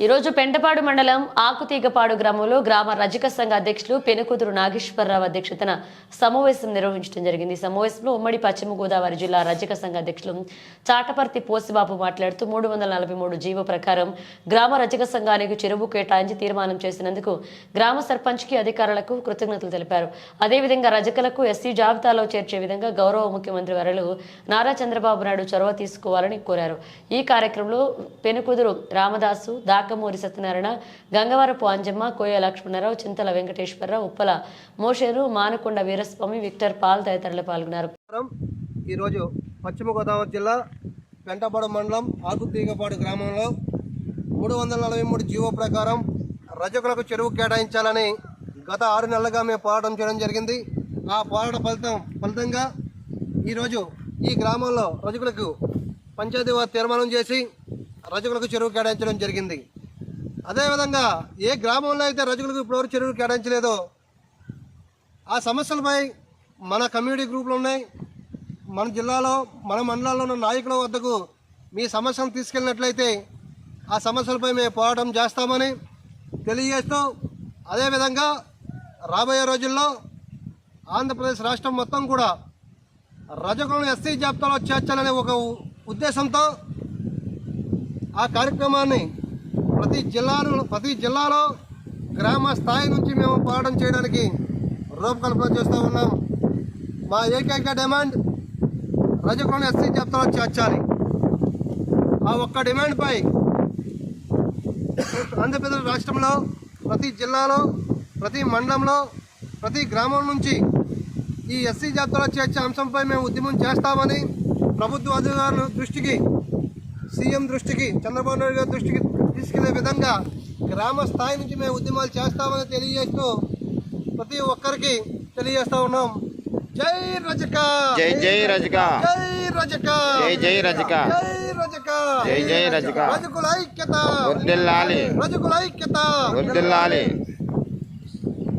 ఈరోజు పెంటపాడు మండలం ఆకుతీగపాడు గ్రామంలో గ్రామ రజక సంఘ అధ్యక్షులు పెనుకుదురు నాగేశ్వరరావు అధ్యక్షతన సమావేశం నిర్వహించడం జరిగింది. ఈ సమావేశంలో ఉమ్మడి పశ్చిమ గోదావరి జిల్లా రజక సంఘ అధ్యక్షులు చాటపర్తి పోసిబాబు మాట్లాడుతూ 343 జీవో ప్రకారం గ్రామ రజక సంఘానికి చెరువు కేటాయించి తీర్మానం చేసినందుకు గ్రామ సర్పంచ్కి అధికారులకు కృతజ్ఞతలు తెలిపారు. అదేవిధంగా రజకులకు ఎస్సీ జాబితాలో చేర్చే విధంగా గౌరవ ముఖ్యమంత్రి వర్యులు నారా చంద్రబాబు నాయుడు చొరవ తీసుకోవాలని కోరారు. ఈ కార్యక్రమంలో పెనుకుదురు రామదాసు, దాకమూరి సత్యనారాయణ, గంగవరపు అంజమ్మ, కోయ లక్ష్మణరావు, చింతల వెంకటేశ్వరరావు, ఉప్పల మోషేరు, మానకొండ వీరస్వామి, విక్టర్ పాల్ తదితరులు పాల్గొన్నారు. ఈరోజు పశ్చిమ గోదావరి జిల్లా పెంటపాడు మండలం ఆకుతీగపాడు గ్రామంలో 343 జీవో ప్రకారం రజకులకు చెరువు కేటాయించాలని గత 6 నెలలుగా మేము పోరాటం చేయడం జరిగింది. ఆ పోరాట ఫలితంగా ఈరోజు ఈ గ్రామంలో రజకులకు పంచాయతీ వారు తీర్మానం చేసి రజకులకు చెరువు కేటాయించడం జరిగింది. అదేవిధంగా ఏ గ్రామంలో అయితే రజకులకు ఇప్పటివరకు చెరువు కేటాయించలేదో ఆ సమస్యలపై మన కమ్యూనిటీ గ్రూపులు ఉన్నాయి. మన జిల్లాలో మన మండలాల్లో ఉన్న నాయకుల వద్దకు మీ సమస్యను తీసుకెళ్ళినట్లయితే ఆ సమస్యలపై మేము పోరాటం చేస్తామని తెలియజేస్తూ, అదేవిధంగా రాబోయే రోజుల్లో ఆంధ్రప్రదేశ్ రాష్ట్రం మొత్తం కూడా రజకులను ఎస్సీ జాబితాలో చేర్చాలనే ఒక ఉద్దేశంతో ఆ కార్యక్రమాన్ని ప్రతి జిల్లాలో గ్రామ స్థాయి నుంచి మేము పోరాటం చేయడానికి రూపకల్పన చేస్తూ ఉన్నాం. మా ఏకైక డిమాండ్ రజకులను ఎస్సీ జాబితాలో చేర్చాలి. ఆ ఒక్క డిమాండ్పై ఆంధ్రప్రదేశ్ రాష్ట్రంలో ప్రతి జిల్లాలో, ప్రతి మండలంలో, ప్రతి గ్రామం నుంచి ఈ ఎస్సీ జాబితాలో చేర్చే అంశంపై మేము ఉద్యమం చేస్తామని ప్రభుత్వ అధికారుల దృష్టికి, సీఎం దృష్టికి, చంద్రబాబు నాయుడు గారి దృష్టికి తీసుకెళ్లే విధంగా గ్రామ స్థాయి నుంచి మేము ఉద్యమాలు చేస్తామని తెలియజేస్తూ ప్రతి ఒక్కరికి తెలియజేస్తా ఉన్నాం. జై రజక, జై జై రజక, జై రజక, జై జై రజక, జై రజక, జై జై రజక. రజకుల ఐక్యత వర్ధిల్లాలి, రజకుల ఐక్యత వర్ధిల్లాలి.